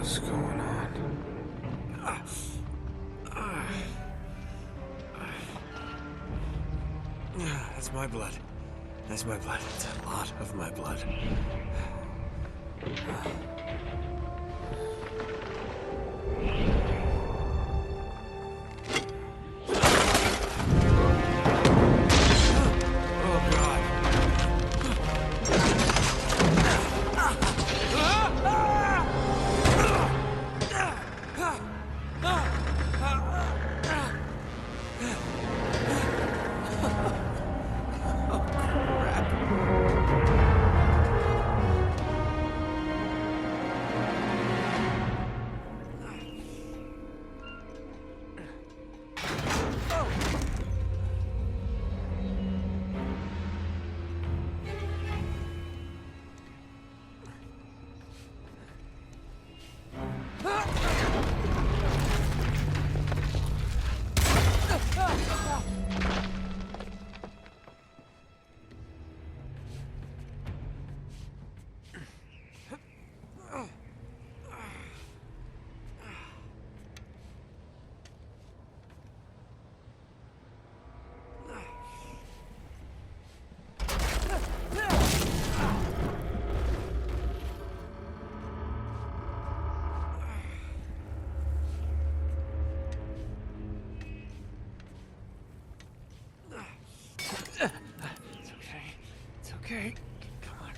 What's going on? That's my blood. That's my blood. It's a lot of my blood. Okay, come on.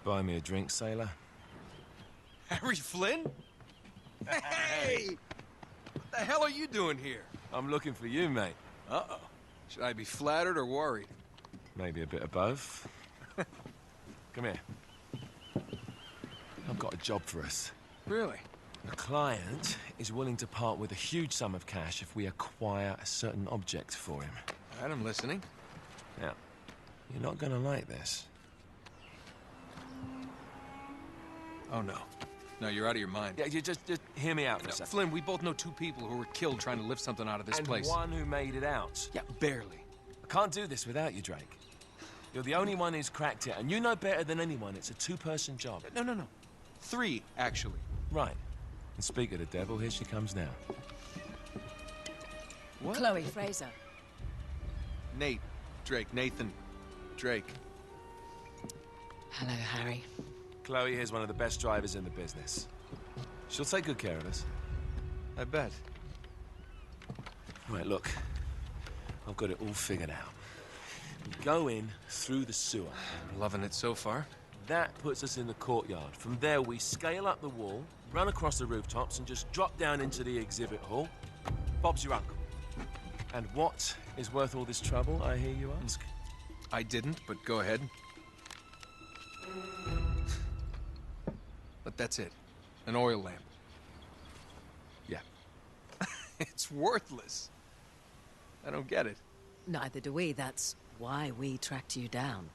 Buy me a drink, sailor? Harry Flynn? Hey! What the hell are you doing here? I'm looking for you, mate. Uh-oh. Should I be flattered or worried? Maybe a bit of both. Come here. I've got a job for us. Really? The client is willing to part with a huge sum of cash if we acquire a certain object for him. All right, I'm listening. Now, you're not gonna like this. Oh, no. No, you're out of your mind. Yeah, you just hear me out for a second. Flynn, we both know two people who were killed trying to lift something out of this And place. one who made it out. Yeah, barely. I can't do this without you, Drake. You're the only one who's cracked it, and you know better than anyone it's a two-person job. No. 3, actually. Right. And speak of the devil, here she comes now. What? Chloe Fraser. Nate. Drake. Nathan. Drake. Hello, Harry. Chloe here's one of the best drivers in the business. She'll take good care of us. I bet. Right, look. I've got it all figured out. We go in through the sewer. I'm loving it so far. That puts us in the courtyard. From there, we scale up the wall, run across the rooftops, and just drop down into the exhibit hall. Bob's your uncle. And what is worth all this trouble, I hear you ask? I didn't, but go ahead. But that's it. An oil lamp. Yeah. It's worthless. I don't get it. Neither do we. That's why we tracked you down.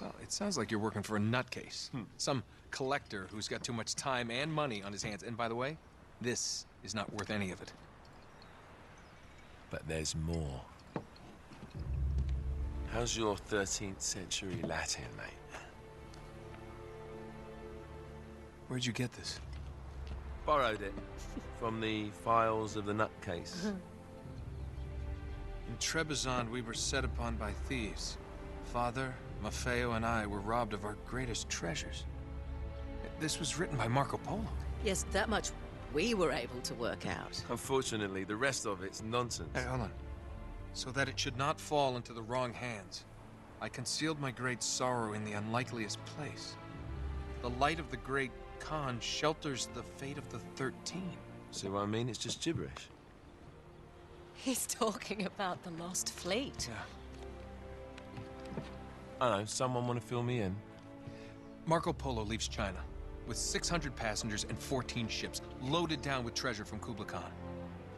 Well, it sounds like you're working for a nutcase. Some collector who's got too much time and money on his hands. And by the way, this is not worth any of it. But there's more. How's your 13th century Latin, mate? Where'd you get this? Borrowed it from the files of the nutcase. In Trebizond, we were set upon by thieves. Father, Maffeo, and I were robbed of our greatest treasures. This was written by Marco Polo. Yes, that much we were able to work out. Unfortunately, the rest of it's nonsense. Hey, hold on. So that it should not fall into the wrong hands, I concealed my great sorrow in the unlikeliest place. The light of the great Khan shelters the fate of the 13. See what I mean? It's just gibberish. He's talking about the lost fleet. Yeah. I know, someone want to fill me in? Marco Polo leaves China with 600 passengers and 14 ships, loaded down with treasure from Kublai Khan.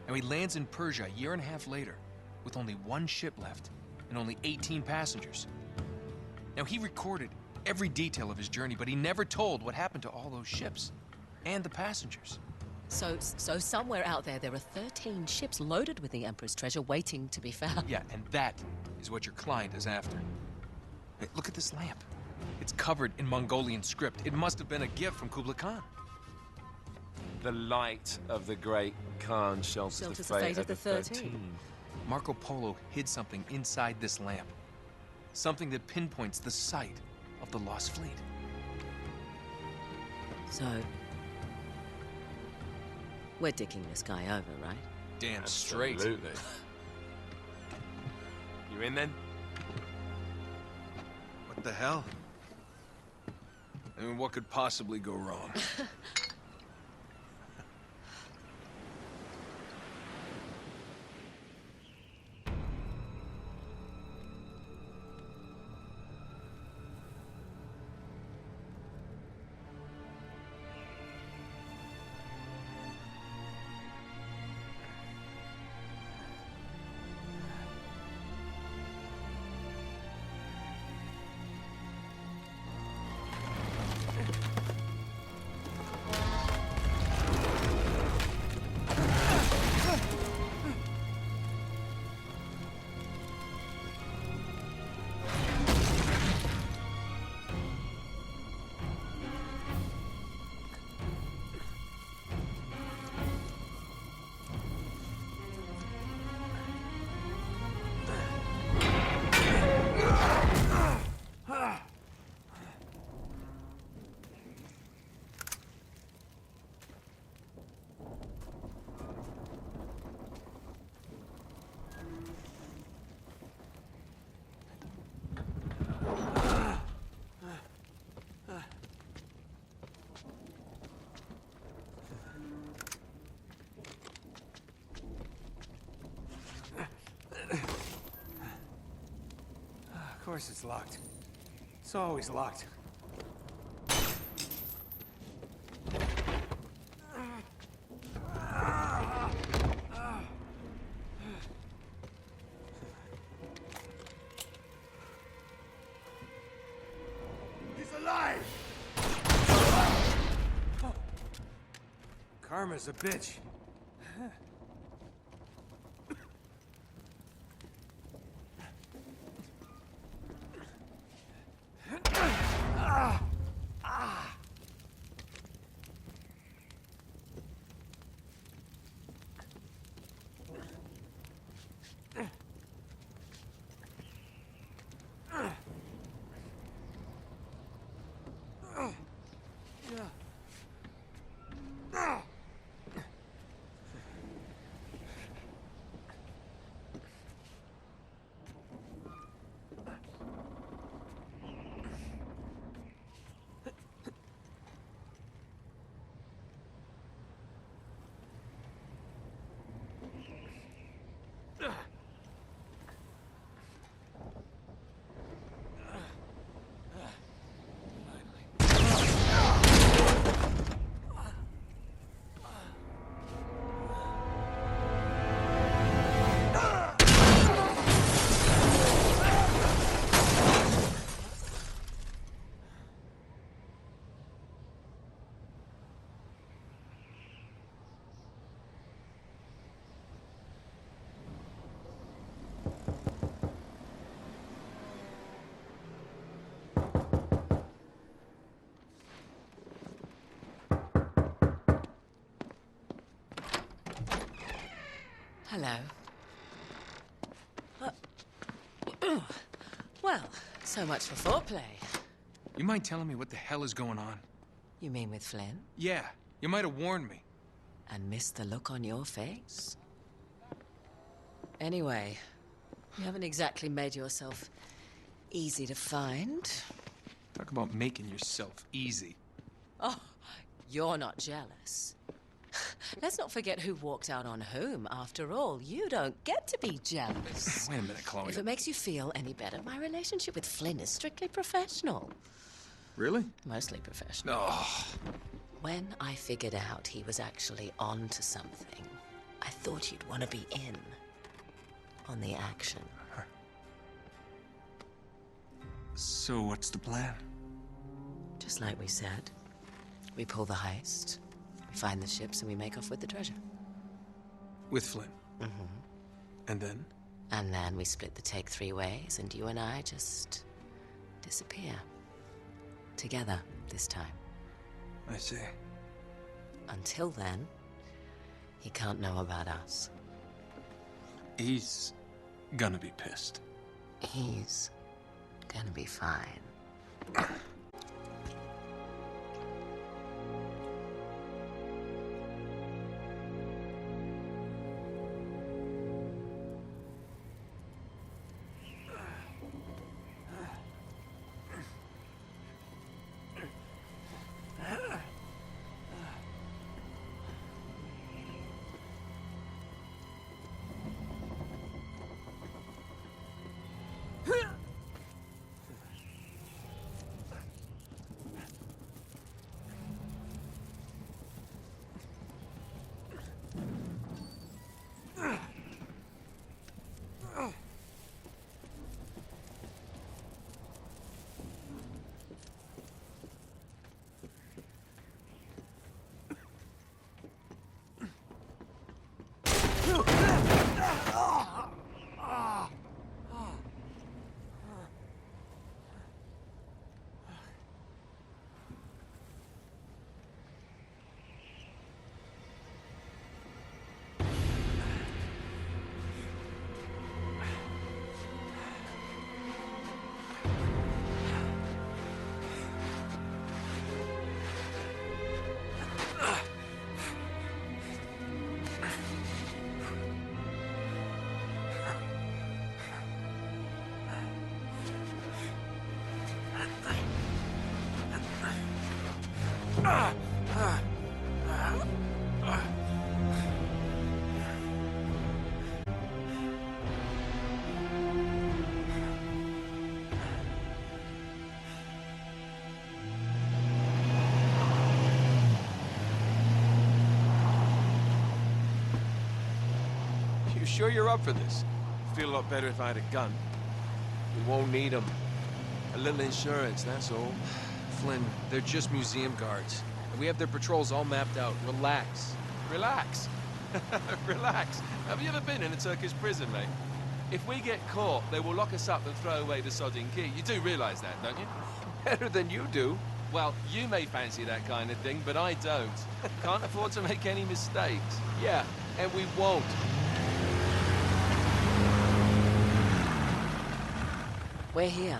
And he lands in Persia a year and a half later, with only 1 ship left and only 18 passengers. Now, he recorded every detail of his journey, but he never told what happened to all those ships and the passengers. So somewhere out there are 13 ships loaded with the Emperor's treasure waiting to be found. Yeah, and that is what your client is after. Hey, look at this lamp. It's covered in Mongolian script. It must have been a gift from Kublai Khan. The light of the great Khan shelters the fate of the 13. Marco Polo hid something inside this lamp. Something that pinpoints the site of the lost fleet. So, we're dicking this guy over, right? Damn straight. Absolutely. You in then? What the hell? I mean, what could possibly go wrong? Of course it's locked. It's always locked. He's alive! Karma's a bitch. Hello. Well, so much for foreplay. You mind telling me what the hell is going on? You mean with Flynn? Yeah, you might have warned me. And missed the look on your face? Anyway, you haven't exactly made yourself easy to find. Talk about making yourself easy. Oh, you're not jealous. Let's not forget who walked out on whom. After all, you don't get to be jealous. Wait a minute, Chloe. If it makes you feel any better, my relationship with Flynn is strictly professional. Really? Mostly professional. Oh. When I figured out he was actually on to something, I thought you'd want to be in on the action. So what's the plan? Just like we said, we pull the heist, we find the ships, and we make off with the treasure. With Flynn? Mm-hmm. And then? And then we split the take 3 ways, and you and I just disappear. Together, this time. I see. Until then, he can't know about us. He's gonna be pissed. He's gonna be fine. You sure you're up for this? Feel a lot better if I had a gun. We won't need them. A little insurance, that's all. Flynn, they're just museum guards. And we have their patrols all mapped out. Relax. relax. Relax. Have you ever been in a Turkish prison, mate? If we get caught, they will lock us up and throw away the sodding key. You do realise that, don't you? Better than you do. Well, you may fancy that kind of thing, but I don't. Can't afford to make any mistakes. Yeah, and we won't. We're here.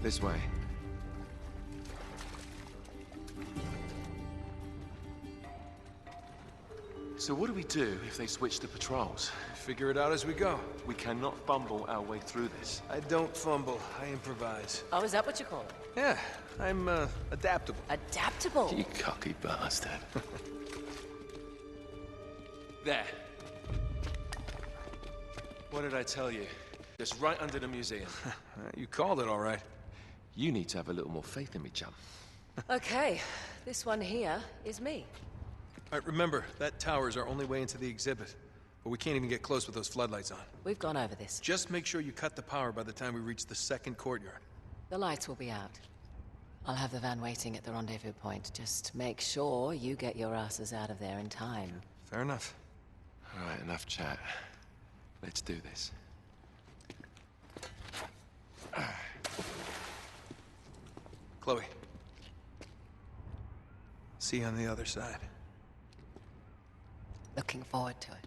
This way. So what do we do if they switch the patrols? Figure it out as we go. We cannot fumble our way through this. I don't fumble, I improvise. Oh, is that what you call it? Yeah, I'm, adaptable. Adaptable. You cocky bastard. There. What did I tell you? Just right under the museum. You called it all right. You need to have a little more faith in me, chum. Okay, this one here is me. All right, remember, that tower is our only way into the exhibit. But we can't even get close with those floodlights on. We've gone over this. Just make sure you cut the power by the time we reach the second courtyard. The lights will be out. I'll have the van waiting at the rendezvous point. Just make sure you get your asses out of there in time. Fair enough. All right, enough chat. Let's do this. Chloe. See you on the other side. Looking forward to it.